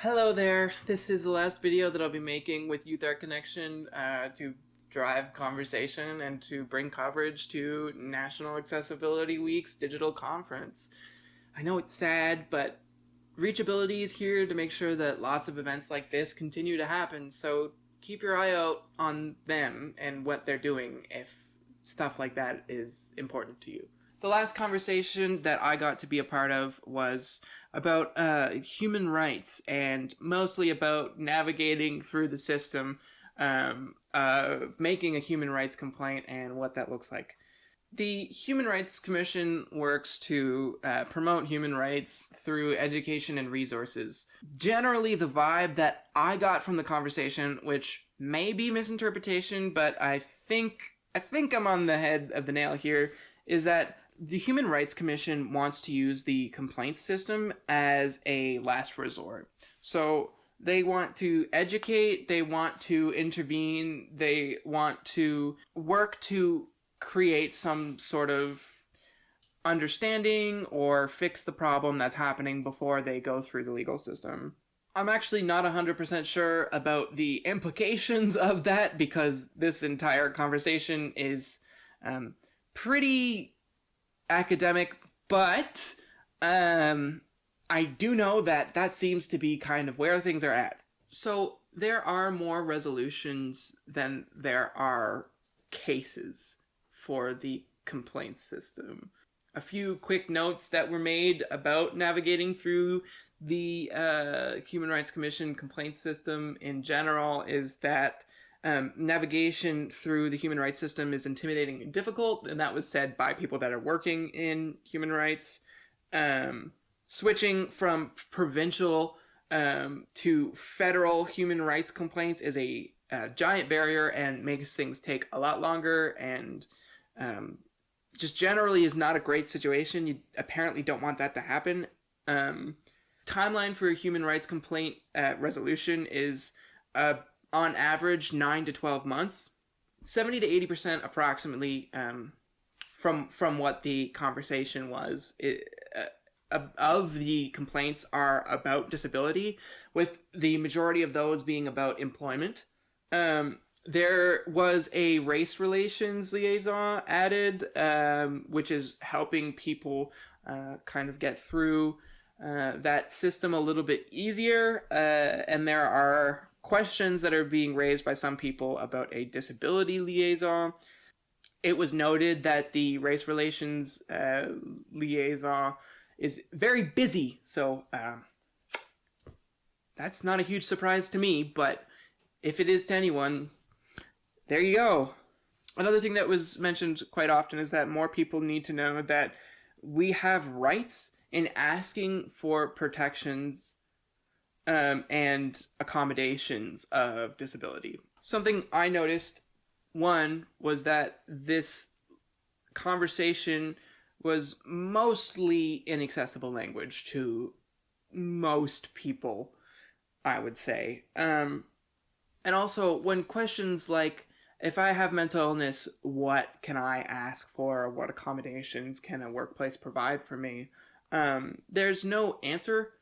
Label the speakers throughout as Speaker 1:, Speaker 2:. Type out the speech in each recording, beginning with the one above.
Speaker 1: Hello there. This is the last video that I'll be making with Youth Art Connection to drive conversation and to bring coverage to National Accessibility Week's digital conference. I know it's sad, but Reachability is here to make sure that lots of events like this continue to happen, so keep your eye out on them and what they're doing if stuff like that is important to you. The last conversation that I got to be a part of was about human rights and mostly about navigating through the system, making a human rights complaint and what that looks like. The Human Rights Commission works to promote human rights through education and resources. Generally, the vibe that I got from the conversation, which may be misinterpretation, but I think I'm on the head of the nail here, is that the Human Rights Commission wants to use the complaints system as a last resort. So they want to educate, they want to intervene, they want to work to create some sort of understanding or fix the problem that's happening before they go through the legal system. I'm actually not 100% sure about the implications of that because this entire conversation is pretty academic, but I do know that that seems to be kind of where things are at. So there are more resolutions than there are cases for the complaint system. A few quick notes that were made about navigating through the Human Rights Commission complaint system in general is that navigation through the human rights system is intimidating and difficult, and that was said by people that are working in human rights. Switching from provincial to federal human rights complaints is a giant barrier and makes things take a lot longer, and just generally is not a great situation. You apparently don't want that to happen. Timeline for a human rights complaint resolution is on average 9 to 12 months. 70 to 80% approximately from what the conversation was of the complaints are about disability, with the majority of those being about employment. There was a race relations liaison added, which is helping people kind of get through that system a little bit easier, and there are questions that are being raised by some people about a disability liaison. It was noted that the race relations liaison is very busy, so that's not a huge surprise to me, but if it is to anyone, there you go. Another thing that was mentioned quite often is that more people need to know that we have rights in asking for protections and accommodations of disability. Something I noticed, one, was that this conversation was mostly inaccessible language to most people, I would say. And also, when questions like, if I have mental illness, what can I ask for? What accommodations can a workplace provide for me? There's no answer.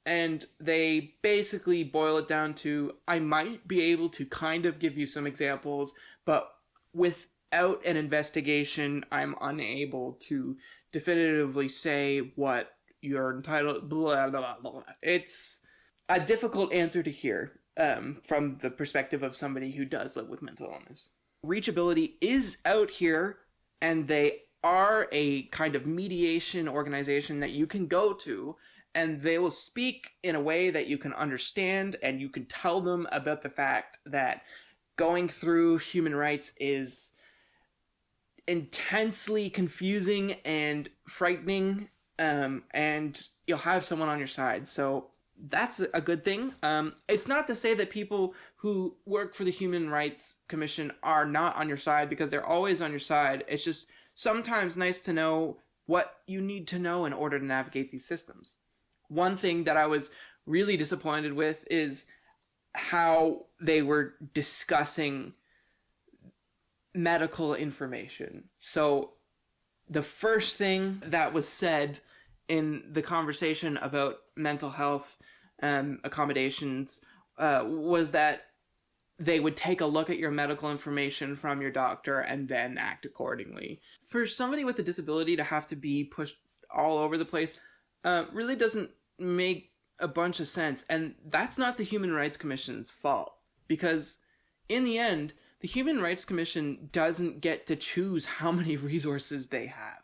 Speaker 1: And they basically boil it down to, I might be able to kind of give you some examples, but without an investigation, I'm unable to definitively say what you're entitled, blah, blah, blah. It's a difficult answer to hear from the perspective of somebody who does live with mental illness. Reachability is out here, and they are a kind of mediation organization that you can go to, and they will speak in a way that you can understand, and you can tell them about the fact that going through human rights is intensely confusing and frightening, and you'll have someone on your side. So that's a good thing. It's not to say that people who work for the Human Rights Commission are not on your side, because they're always on your side. It's just sometimes nice to know what you need to know in order to navigate these systems. One thing that I was really disappointed with is how they were discussing medical information. So the first thing that was said in the conversation about mental health accommodations was that they would take a look at your medical information from your doctor and then act accordingly. For somebody with a disability to have to be pushed all over the place really doesn't make a bunch of sense. And that's not the Human Rights Commission's fault, because in the end, the Human Rights Commission doesn't get to choose how many resources they have.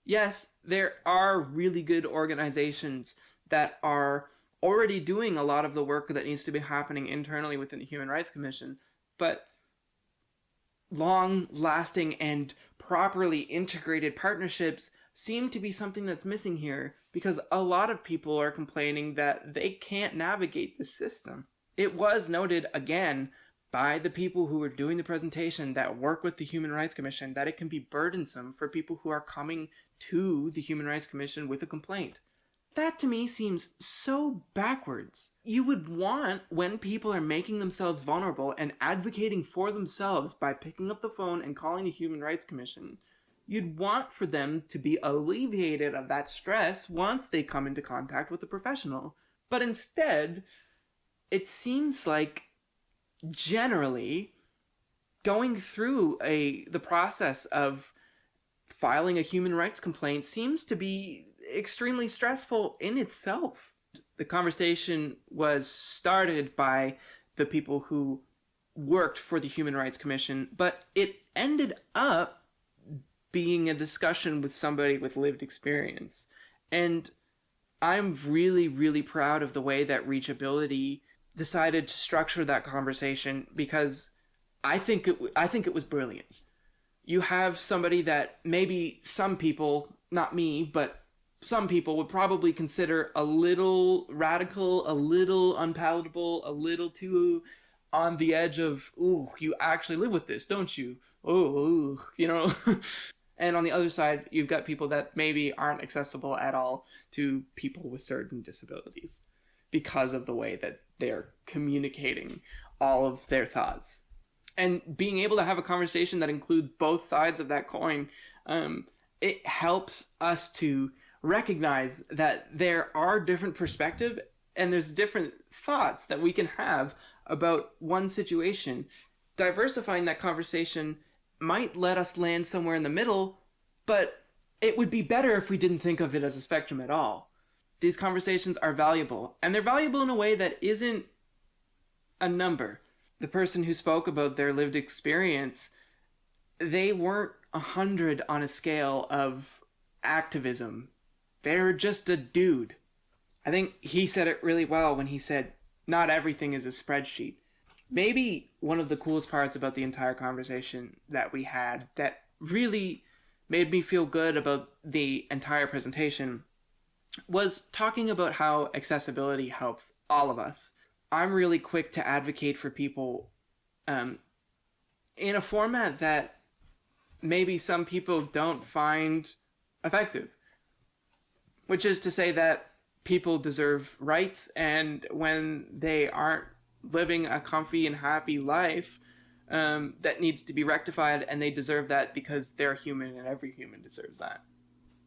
Speaker 1: Yes, there are really good organizations that are already doing a lot of the work that needs to be happening internally within the Human Rights Commission, but long-lasting and properly integrated partnerships seem to be something that's missing here, because a lot of people are complaining that they can't navigate the system. It was noted again by the people who were doing the presentation that work with the Human Rights Commission that it can be burdensome for people who are coming to the Human Rights Commission with a complaint. That to me seems so backwards. You would want, when people are making themselves vulnerable and advocating for themselves by picking up the phone and calling the Human Rights Commission, you'd want for them to be alleviated of that stress once they come into contact with a professional. But instead, it seems like generally going through the process of filing a human rights complaint seems to be extremely stressful in itself. The conversation was started by the people who worked for the Human Rights Commission, but it ended up being a discussion with somebody with lived experience. And I'm really, really proud of the way that Reachability decided to structure that conversation, because I think it was brilliant. You have somebody that maybe some people, not me, but some people would probably consider a little radical, a little unpalatable, a little too on the edge of, ooh, you actually live with this, don't you? Oh, you know? And on the other side, you've got people that maybe aren't accessible at all to people with certain disabilities because of the way that they're communicating all of their thoughts. And being able to have a conversation that includes both sides of that coin, it helps us to recognize that there are different perspectives and there's different thoughts that we can have about one situation. Diversifying that conversation might let us land somewhere in the middle, but it would be better if we didn't think of it as a spectrum at all. These conversations are valuable, and they're valuable in a way that isn't a number. The person who spoke about their lived experience, they weren't 100 on a scale of activism. They're just a dude. I think he said it really well when he said, not everything is a spreadsheet. Maybe one of the coolest parts about the entire conversation that we had that really made me feel good about the entire presentation was talking about how accessibility helps all of us. I'm really quick to advocate for people in a format that maybe some people don't find effective, which is to say that people deserve rights, and when they aren't living a comfy and happy life, that needs to be rectified, and they deserve that because they're human and every human deserves that.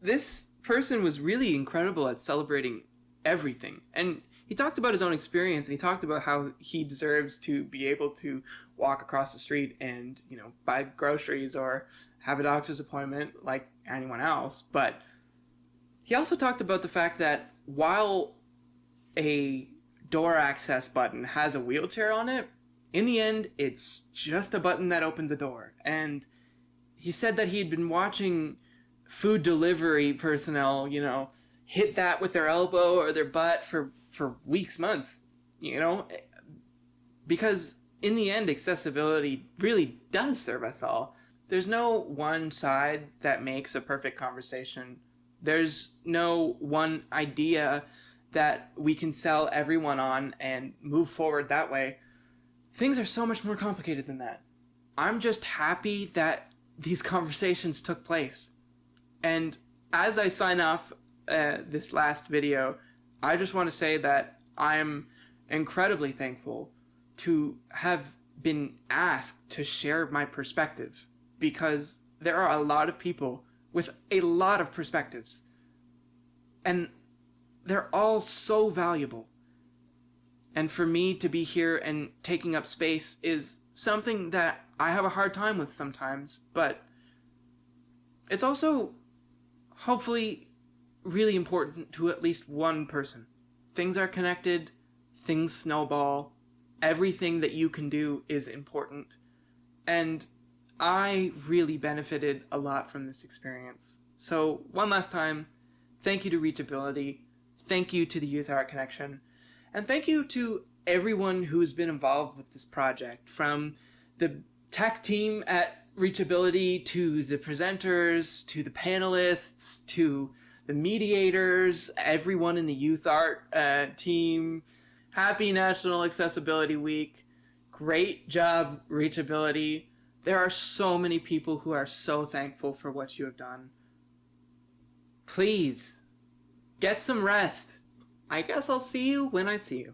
Speaker 1: This person was really incredible at celebrating everything, and he talked about his own experience, and he talked about how he deserves to be able to walk across the street and, you know, buy groceries or have a doctor's appointment like anyone else. But he also talked about the fact that while a door access button has a wheelchair on it, in the end, it's just a button that opens a door. And he said that he had been watching food delivery personnel, you know, hit that with their elbow or their butt for weeks, months, you know, because in the end, accessibility really does serve us all. There's no one side that makes a perfect conversation. There's no one idea that we can sell everyone on and move forward that way. Things are so much more complicated than that. I'm just happy that these conversations took place. And as I sign off this last video, I just want to say that I'm incredibly thankful to have been asked to share my perspective, because there are a lot of people with a lot of perspectives, and they're all so valuable. And for me to be here and taking up space is something that I have a hard time with sometimes, but it's also hopefully really important to at least one person. Things are connected, things snowball, everything that you can do is important. And I really benefited a lot from this experience. So, one last time, thank you to Reachability, thank you to the Youth Art Connection, and thank you to everyone who's been involved with this project, from the tech team at Reachability to the presenters, to the panelists, to the mediators, everyone in the Youth Art team. Happy National Accessibility Week. Great job, Reachability. There are so many people who are so thankful for what you have done. Please, get some rest. I guess I'll see you when I see you.